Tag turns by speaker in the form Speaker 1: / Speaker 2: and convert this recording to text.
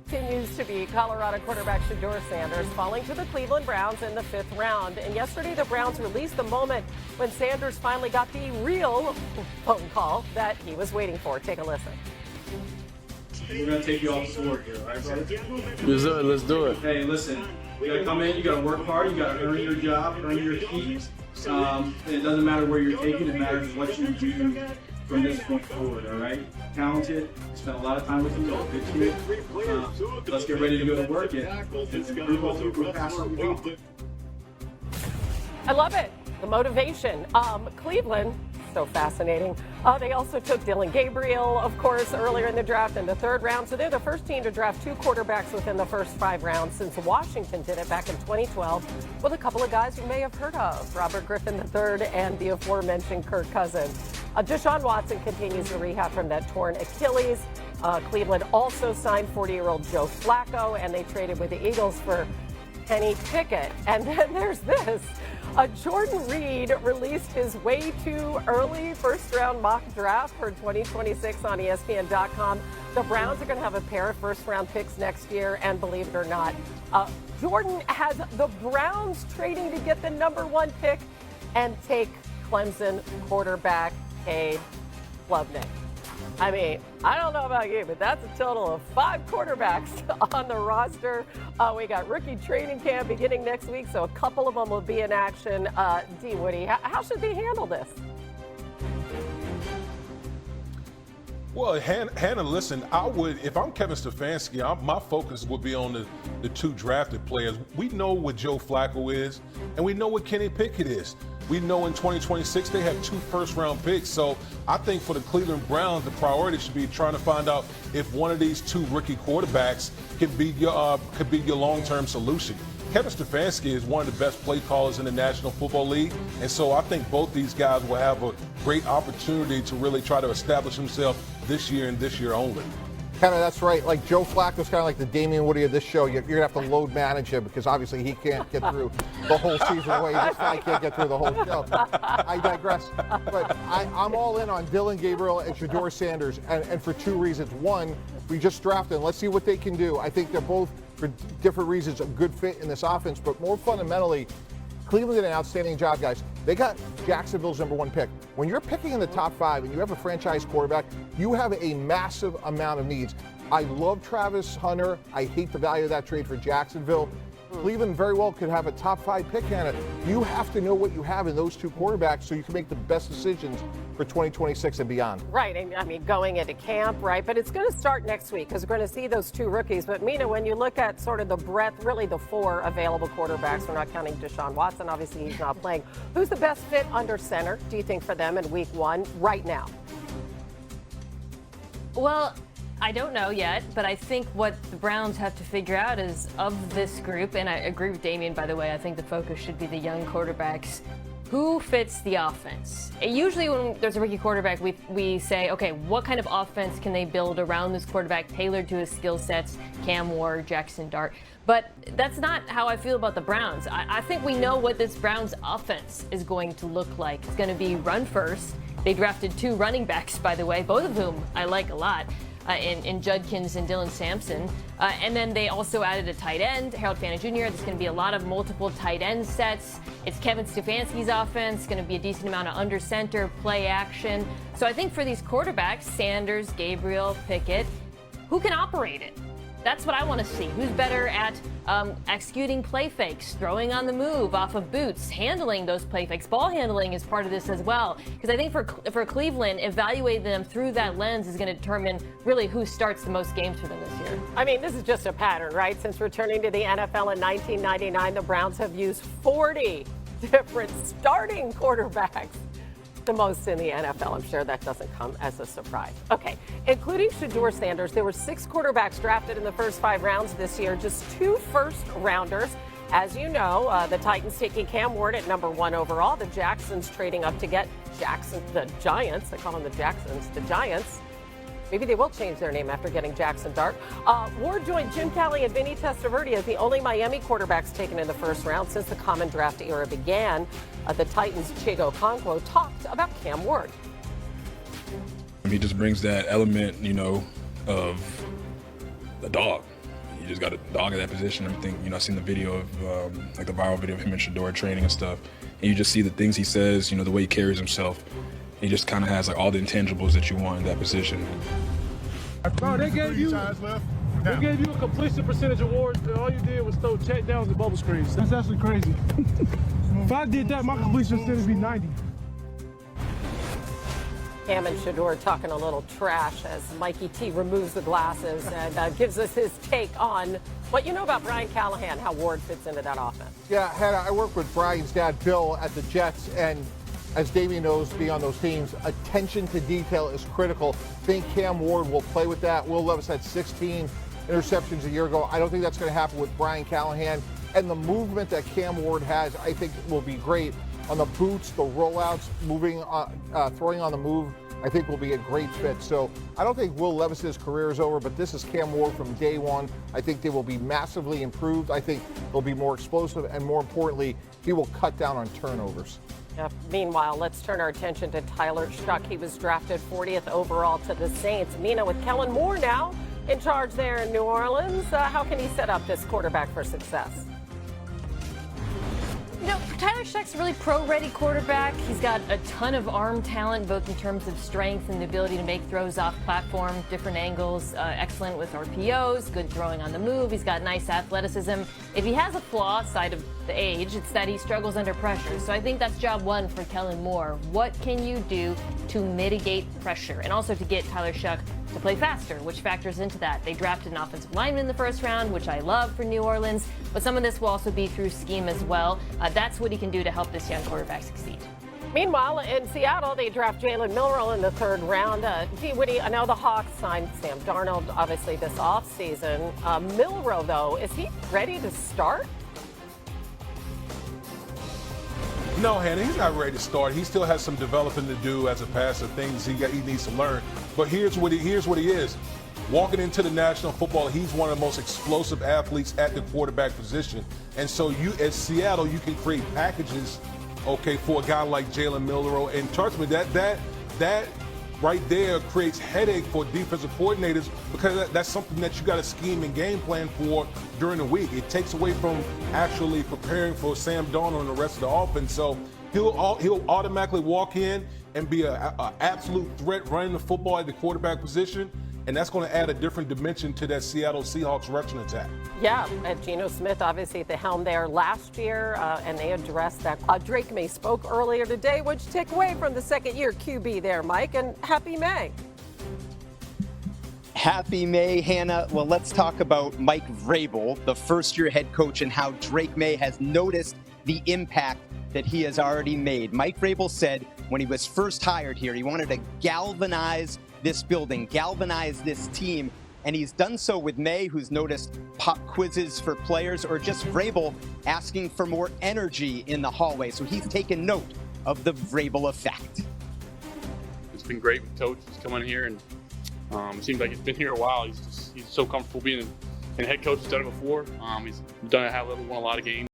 Speaker 1: continues to be Colorado quarterback Shedeur Sanders falling to the Cleveland Browns in the 5th round. And yesterday, the Browns released the moment when Sanders finally got the real phone call that he was waiting for. Take a listen.
Speaker 2: We're going to take you off the board here, all right, brother?
Speaker 3: Let's do it.
Speaker 2: Hey, listen, you got to come in, you got to work hard, you got to earn your job, earn your keep. It doesn't matter where you're taking, it matters what you do from this point forward, all right? Talented, spent a lot of time with him, good kid. Let's get ready to go to work and improve all through past what we want.
Speaker 1: I love it. The motivation. Cleveland, so fascinating. They also took Dillon Gabriel, of course, earlier in the draft in the 3rd round. So they're the first team to draft 2 quarterbacks within the first 5 rounds since Washington did it back in 2012 with a couple of guys you may have heard of, Robert Griffin III and the aforementioned Kirk Cousins. Deshaun Watson continues to rehab from that torn Achilles. Cleveland also signed 40-year-old Joe Flacco, and they traded with the Eagles for Kenny Pickett. And then there's this. Jordan Reed released his way too early first-round mock draft for 2026 on ESPN.com. The Browns are going to have a pair of first-round picks next year, and believe it or not, Jordan has the Browns trading to get the #1 pick and take Clemson quarterback Cade Klubnik. I mean, I don't know about you, but that's a total of 5 quarterbacks on the roster. We got rookie training camp beginning next week, so a couple of them will be in action. D. Woody, how should they handle this?
Speaker 3: Well, Hannah, listen, if I'm Kevin Stefanski, my focus would be on the 2 drafted players. We know what Joe Flacco is, and we know what Kenny Pickett is. We know in 2026 they have 2 first-round picks. So I think for the Cleveland Browns, the priority should be trying to find out if one of these 2 rookie quarterbacks could be your long-term solution. Kevin Stefanski is one of the best play callers in the National Football League, and so I think both these guys will have a great opportunity to really try to establish themselves this year and this year only.
Speaker 4: Kind of, that's right. Like Joe Flacco's kind of like the Damian Woody of this show. You're going to have to load manage him because obviously he can't get through the whole season the way this guy can't get through the whole show. I digress. But I'm all in on Dillon Gabriel and Shedeur Sanders, and for 2 reasons. One, we just drafted them. Let's see what they can do. I think they're both, for different reasons, a good fit in this offense. But more fundamentally, Cleveland did an outstanding job, guys. They got Jacksonville's #1 pick. When you're picking in the top 5 and you have a franchise quarterback, you have a massive amount of needs. I love Travis Hunter. I hate the value of that trade for Jacksonville. Cleveland very well could have a top 5 pick, Hannah. You have to know what you have in those 2 quarterbacks so you can make the best decisions for 2026 and beyond.
Speaker 1: Right. I mean, going into camp, right? But it's going to start next week because we're going to see those 2 rookies. But, Mina, when you look at sort of the breadth, really the 4 available quarterbacks, we're not counting Deshaun Watson. Obviously, he's not playing. Who's the best fit under center, do you think, for them in week 1 right now?
Speaker 5: Well, I don't know yet, but I think what the Browns have to figure out is of this group, and I agree with Damien, by the way, I think the focus should be the young quarterbacks. Who fits the offense? Usually when there's a rookie quarterback, we say, okay, what kind of offense can they build around this quarterback tailored to his skill sets, Cam Ward, Jackson Dart. But that's not how I feel about the Browns. I think we know what this Browns offense is going to look like. It's going to be run first. They drafted 2 running backs, by the way, both of whom I like a lot. In Judkins and Dylan Sampson. And then they also added a tight end, Harold Fanta Jr. There's going to be a lot of multiple tight end sets. It's Kevin Stefanski's offense. It's going to be a decent amount of under center, play action. So I think for these quarterbacks, Sanders, Gabriel, Pickett, who can operate it? That's what I want to see. Who's better at executing play fakes, throwing on the move off of boots, handling those play fakes? Ball handling is part of this as well. Because I think for Cleveland, evaluating them through that lens is going to determine really who starts the most games for them this year.
Speaker 1: I mean, this is just a pattern, right? Since returning to the NFL in 1999, the Browns have used 40 different starting quarterbacks. The most in the NFL. I'm sure that doesn't come as a surprise. Okay, including Shedeur Sanders, there were 6 quarterbacks drafted in the first 5 rounds this year, just 2 first-rounders. As you know, the Titans taking Cam Ward at #1 overall, the Jacksons trading up to get the Giants, I call them the Jacksons, the Giants. Maybe they will change their name after getting Jackson Dart. Ward joined Jim Kelly and Vinny Testaverde as the only Miami quarterbacks taken in the first round since the common draft era began. The Titans' Chigo Okonkwo talked about Cam Ward.
Speaker 6: He just brings that element, of the dog. you just got to dog in that position. I think, I've seen the video of, like the viral video of him and Shedeur training and stuff, and you just see the things he says, the way he carries himself. He just kind of has like all the intangibles that you want in that position.
Speaker 7: Bro, they gave you a completion percentage award, and all you did was throw check downs and bubble screens. That's actually crazy. If I did that, my completion percentage would be 90.
Speaker 1: Cam and Shedeur talking a little trash as Mikey T removes the glasses and gives us his take on what you know about Brian Callahan, how Ward fits into that offense.
Speaker 4: Yeah, Hannah, I work with Brian's dad, Bill, at the Jets, and as Damian knows, being on those teams, attention to detail is critical. I think Cam Ward will play with that. Will Levis had 16 interceptions a year ago. I don't think that's going to happen with Brian Callahan. And the movement that Cam Ward has, I think, will be great. On the boots, the rollouts, moving, throwing on the move, I think will be a great fit. So I don't think Will Levis's career is over, but this is Cam Ward from day one. I think they will be massively improved. I think they'll be more explosive, and more importantly, he will cut down on turnovers.
Speaker 1: Meanwhile, let's turn our attention to Tyler Shuck. He was drafted 40th overall to the Saints. Mina, with Kellen Moore now in charge there in New Orleans, how can he set up this quarterback for success?
Speaker 5: Tyler Shuck's a really pro-ready quarterback. He's got a ton of arm talent, both in terms of strength and the ability to make throws off platform, different angles, excellent with RPOs, good throwing on the move. He's got nice athleticism. If he has a flaw aside of the age, it's that he struggles under pressure. So I think that's job one for Kellen Moore. What can you do to mitigate pressure and also to get Tyler Shuck to play faster, which factors into that? They drafted an offensive lineman in the first round, which I love for New Orleans, but some of this will also be through scheme as well. That's what he can do to help this young quarterback succeed.
Speaker 1: Meanwhile, in Seattle, they draft Jalen Milroe in the third round. D. Woody, I know the Hawks signed Sam Darnold, obviously, this offseason. Milroe, though, is he ready to start?
Speaker 3: No, Hannah, he's not ready to start. He still has some developing to do as a passer, things he needs to learn. But here's what he is. Walking into the National Football, he's one of the most explosive athletes at the quarterback position. And so you, at Seattle, you can create packages, okay, for a guy like Jalen Milroe. And trust me, that right there creates headache for defensive coordinators, because that's something that you got to scheme and game plan for during the week. It takes away from actually preparing for Sam Darnold and the rest of the offense. So he'll automatically walk in and be an absolute threat running the football at the quarterback position. And that's going to add a different dimension to that Seattle Seahawks rushing attack.
Speaker 1: Yeah, and Geno Smith obviously at the helm there last year, and they addressed that. Drake May spoke earlier today, which took away from the second-year QB there, Mike, and happy May.
Speaker 8: Happy May, Hannah. Well, let's talk about Mike Vrabel, the first-year head coach, and how Drake May has noticed the impact that he has already made. Mike Vrabel said when he was first hired here, he wanted to galvanize this building, galvanize this team, and he's done so with May, who's noticed pop quizzes for players, or just Vrabel asking for more energy in the hallway. So he's taken note of the Vrabel effect.
Speaker 9: It's been great with Coach. He's come in here, and it seems like he's been here a while. He's so comfortable being a head coach. He's done it before. He's done it at a high level, won a lot of games.